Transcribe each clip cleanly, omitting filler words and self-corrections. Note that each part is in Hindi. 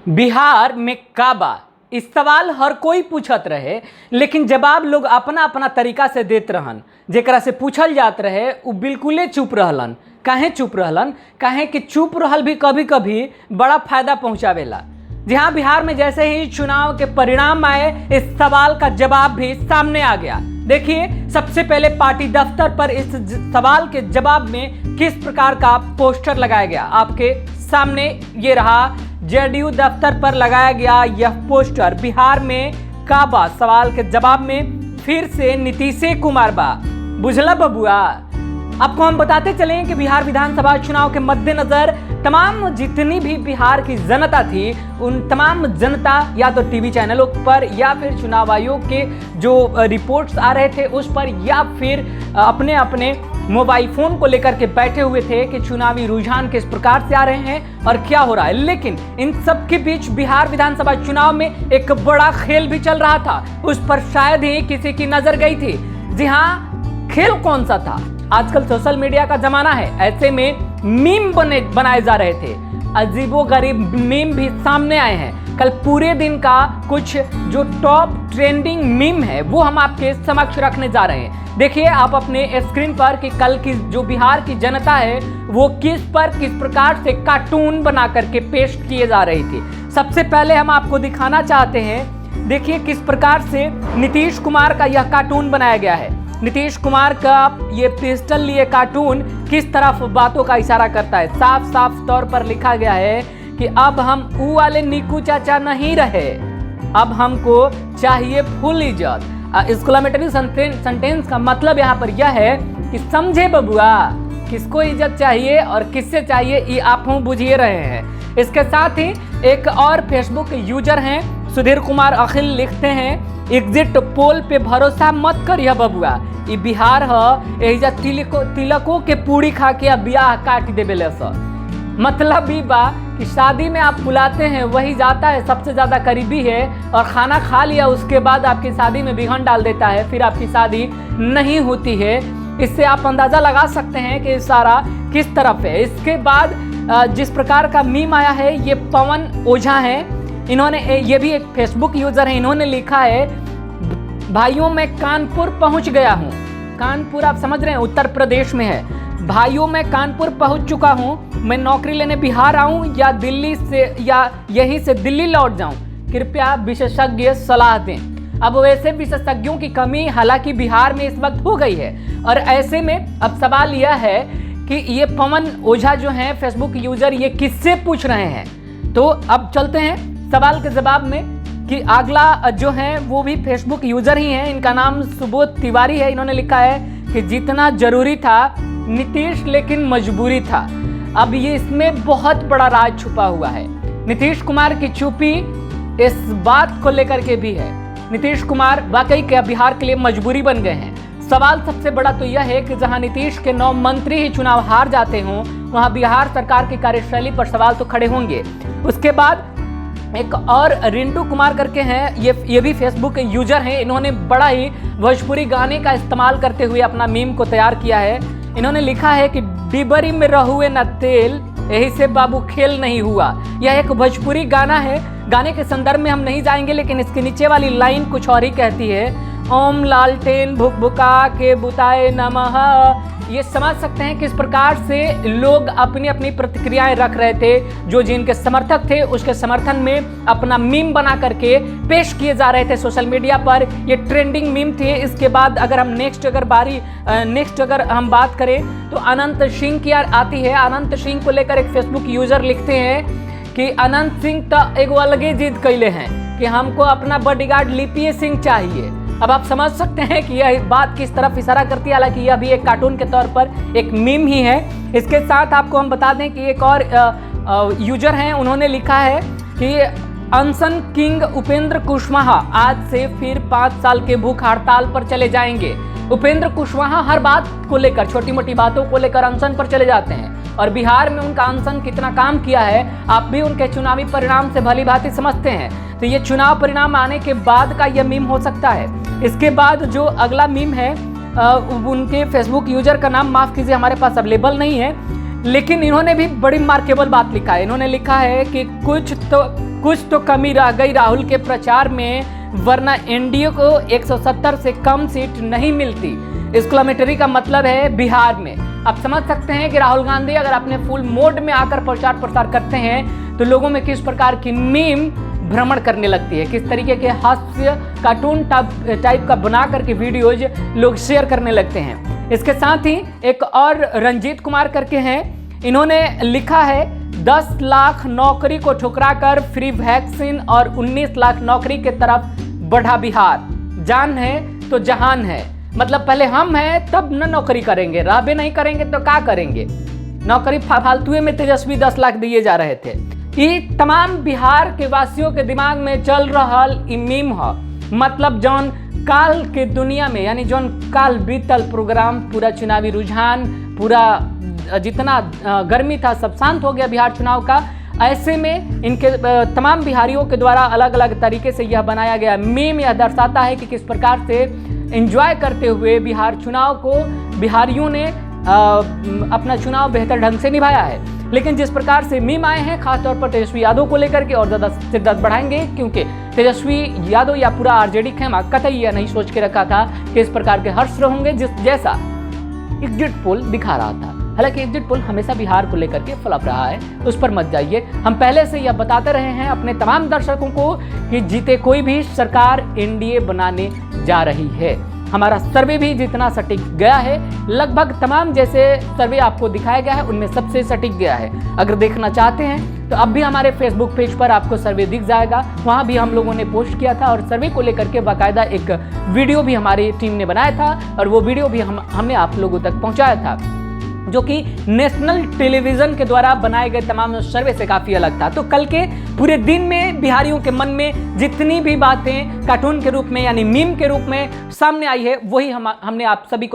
बिहार में काबा, इस सवाल हर कोई पूछत रहे, लेकिन जवाब लोग अपना अपना तरीका से देत रहन। जेकरा से पूछल जात रहे वो बिल्कुले चुप रहलन। काहे चुप रहलन? काहे कि चुप रहल भी कभी कभी बड़ा फायदा पहुंचावेला। जी हाँ, बिहार में जैसे ही चुनाव के परिणाम आए, इस सवाल का जवाब भी सामने आ गया। देखिए, सबसे पहले पार्टी दफ्तर पर इस सवाल के जवाब में किस प्रकार का पोस्टर लगाया गया आपके सामने। ये रहा, जेडीयू दफ्तर पर लगाया गया यह पोस्टर, बिहार में काबा, सवाल के जवाब में फिर से नीतीश कुमार बा। बुझला बबुआ। आपको हम बताते चलें कि बिहार विधानसभा चुनाव के मद्देनजर तमाम जितनी भी बिहार की जनता थी, उन तमाम जनता या तो टीवी चैनलों पर या फिर चुनाव आयोग के जो रिपोर्ट्स आ रहे थे उस पर, या फिर अपने अपने मोबाइल फोन को लेकर के बैठे हुए थे कि चुनावी रुझान किस प्रकार से आ रहे हैं और क्या हो रहा है। लेकिन इन सब के बीच बिहार विधानसभा चुनाव में एक बड़ा खेल भी चल रहा था, उस पर शायद ही किसी की नजर गई थी। जी हाँ, खेल कौन सा था? आजकल सोशल मीडिया का जमाना है, ऐसे में मीम बनाए जा रहे थे। अजीबोगरीब मीम भी सामने आए हैं। कल पूरे दिन का कुछ जो टॉप ट्रेंडिंग मीम है वो हम आपके समक्ष रखने जा रहे हैं। देखिए आप अपने स्क्रीन पर कि कल की जो बिहार की जनता है वो किस प्रकार से कार्टून बना करके पेश किए जा रही थी। सबसे पहले हम आपको दिखाना चाहते हैं, देखिए किस प्रकार से नीतीश कुमार का यह कार्टून बनाया गया है। नीतीश कुमार का ये पिस्टल लिए कार्टून किस तरफ बातों का इशारा करता है। साफ साफ तौर पर लिखा गया है कि अब हम ऊ वाले नीकू चाचा नहीं रहे, अब हमको चाहिए फुल इज्जत। एक्सक्लेमेटरी सेंटेंस का मतलब यहाँ पर यह है कि समझे बबुआ, किसको इज्जत चाहिए और किससे चाहिए ये आप हम बुझिए रहे हैं। इसके साथ ही एक और फेसबुक यूजर हैं सुधीर कुमार अखिल, लिखते हैं एग्जिट पोल पे भरोसा मत करिए बबुआ, ये बिहार है, एहिजा तिलकों के पूरी खा के ब्याह काट देवेले सर। मतलब भी बा कि शादी में आप बुलाते हैं वही जाता है, सबसे ज़्यादा करीबी है, और खाना खा लिया उसके बाद आपकी शादी में विघन डाल देता है, फिर आपकी शादी नहीं होती है। इससे आप अंदाज़ा लगा सकते हैं कि सारा किस तरफ है। इसके बाद जिस प्रकार का मीम आया है, ये पवन ओझा है, इन्होंने, ये भी एक फेसबुक यूज़र है, इन्होंने लिखा है भाइयों मैं कानपुर पहुंच गया हूं। कानपुर आप समझ रहे हैं उत्तर प्रदेश में है। भाइयों मैं कानपुर पहुंच चुका हूं, मैं नौकरी लेने बिहार आऊं या दिल्ली से, या यहीं से दिल्ली लौट जाऊं, कृपया विशेषज्ञ सलाह दें। अब वैसे विशेषज्ञों की कमी हालांकि बिहार में इस वक्त हो गई है, और ऐसे में अब सवाल यह है कि ये पवन ओझा जो हैं फेसबुक यूजर, ये किससे पूछ रहे हैं। तो अब चलते हैं सवाल के जवाब में कि अगला जो है वो भी फेसबुक यूजर ही हैं, इनका नाम सुबोध तिवारी है। इन्होंने लिखा है कि जितना जरूरी था नीतीश लेकिन मजबूरी था। अब ये इसमें बहुत बड़ा राज छुपा हुआ है। नीतीश कुमार की चुप्पी इस बात को लेकर के भी है, नीतीश कुमार वाकई क्या बिहार के लिए मजबूरी बन गए हैं। सवाल सबसे बड़ा तो यह है कि जहां नीतीश के 9 मंत्री ही चुनाव हार जाते हों, वहां बिहार सरकार की कार्यशैली पर सवाल तो खड़े होंगे। उसके बाद एक और रिंटू कुमार करके हैं, ये भी फेसबुक यूजर हैं, इन्होंने बड़ा ही भोजपुरी गाने का इस्तेमाल करते हुए अपना मीम को तैयार किया है। इन्होंने लिखा है कि डिबरी में रहुए न तेल, यही से बाबू खेल नहीं हुआ। यह एक भोजपुरी गाना है, गाने के संदर्भ में हम नहीं जाएंगे, लेकिन इसके नीचे वाली लाइन कुछ और ही कहती है, ओम लालटेन भुक भुका के बुताए नमः। ये समझ सकते हैं किस प्रकार से लोग अपनी अपनी प्रतिक्रियाएं रख रहे थे। जो जिनके समर्थक थे उसके समर्थन में अपना मीम बना करके पेश किए जा रहे थे सोशल मीडिया पर। ये ट्रेंडिंग मीम थे। इसके बाद अगर हम नेक्स्ट अगर हम बात करें तो अनंत सिंह की आती है। अनंत सिंह को लेकर एक फेसबुक यूजर लिखते हैं कि अनंत सिंह तो एक अलगे जिद कैले हैं कि हमको अपना बॉडीगार्ड लिपिए सिंह चाहिए। अब आप समझ सकते हैं कि यह बात किस तरफ इशारा करती है। हालांकि यह भी एक कार्टून के तौर पर एक मीम ही है। इसके साथ आपको हम बता दें कि एक और यूजर हैं, उन्होंने लिखा है कि अनशन किंग उपेंद्र कुशवाहा आज से फिर 5 साल के भूख हड़ताल पर चले जाएंगे। उपेंद्र कुशवाहा हर बात को लेकर, छोटी मोटी बातों को लेकर अनशन पर चले जाते हैं, और बिहार में उनका अनशन कितना काम किया है आप भी उनके चुनावी परिणाम से भली भांति समझते हैं। तो ये चुनाव परिणाम आने के बाद का यह मीम हो सकता है। इसके बाद जो अगला मीम है, उनके फेसबुक यूजर का नाम माफ़ कीजिए हमारे पास अवेलेबल नहीं है, लेकिन इन्होंने भी बड़ी मार्केबल बात लिखा है। इन्होंने लिखा है कि कुछ तो कमी रह गई राहुल के प्रचार में, वरना एनडीए को 170 से कम सीट नहीं मिलती। एक्सक्लेमेटरी का मतलब है बिहार में। आप समझ सकते हैं कि राहुल गांधी अगर अपने फुल मोड में आकर प्रचार प्रसार करते हैं तो लोगों में किस प्रकार की मीम भ्रमण करने लगती है, किस तरीके के हास्य कार्टून टाइप का बना करके वीडियोज लोग शेयर करने लगते हैं। इसके साथ ही एक और रंजीत कुमार करके हैं, इन्होंने लिखा है 10 लाख नौकरी को ठुकरा कर फ्री वैक्सीन और 19 लाख नौकरी के तरफ बढ़ा बिहार। जान है तो जहान है, मतलब पहले हम हैं तब न नौकरी करेंगे, रहबे नहीं करेंगे तो क्या करेंगे। नौकरी फालतुए में तेजस्वी 10 लाख दिए जा रहे थे। ये तमाम बिहार के वासियों के दिमाग में चल रहा मीम है, मतलब जौन काल के दुनिया में, यानी जौन काल बीतल प्रोग्राम, पूरा चुनावी रुझान, पूरा जितना गर्मी था सब शांत हो गया बिहार चुनाव का। ऐसे में इनके तमाम बिहारियों के द्वारा अलग अलग तरीके से यह बनाया गया मीम यह दर्शाता है कि किस प्रकार से एंजॉय करते हुए बिहार चुनाव को बिहारियों ने अपना चुनाव बेहतर ढंग से निभाया है। लेकिन जिस प्रकार से मीम आए हैं खासतौर पर तेजस्वी यादव को लेकर के और ज़्यादा शिद्दत बढ़ाएंगे, क्योंकि तेजस्वी यादव या पूरा आरजेडी खेमा कतई यह नहीं सोच के रखा था कि इस प्रकार के हर्ष होंगे जिस जैसा एग्जिट पोल दिखा रहा था। हालांकि एग्जिट पोल हमेशा बिहार को लेकर के फ्लॉप रहा है, उस पर मत जाइए। हम पहले से यह बताते रहे हैं अपने तमाम दर्शकों को कि जीते कोई भी सरकार एनडीए बनाने जा रही है। हमारा सर्वे भी जितना सटीक गया है, लगभग तमाम जैसे सर्वे आपको दिखाया गया है उनमें सबसे सटीक गया है। अगर देखना चाहते हैं तो अब भी हमारे फेसबुक पेज पर आपको सर्वे दिख जाएगा, वहाँ भी हम लोगों ने पोस्ट किया था और सर्वे को लेकर के बाकायदा एक वीडियो भी हमारी टीम ने बनाया था और वो वीडियो भी हमने आप लोगों तक पहुँचाया था, जो कि नेशनल टेलीविजन के द्वारा बनाए गए तमाम सर्वे से काफ़ी अलग था। तो कल के पूरे दिन में बिहारियों के मन में जितनी भी बातें कार्टून के रूप में यानी मीम के रूप में सामने आई है वही हमने आप सभी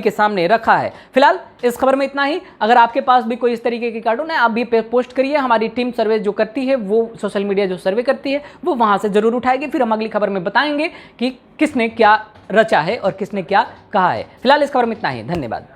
के सामने रखा है। फिलहाल इस खबर में इतना ही। अगर आपके पास भी कोई इस तरीके की कार्टून है आप भी पोस्ट करिए। हमारी टीम सर्वे जो करती है वो सोशल मीडिया जो सर्वे करती है वो वहाँ से ज़रूर उठाएगी, फिर हम अगली खबर में बताएंगे कि किसने क्या रचा है और किसने क्या कहा है। फिलहाल इस खबर में इतना ही। धन्यवाद।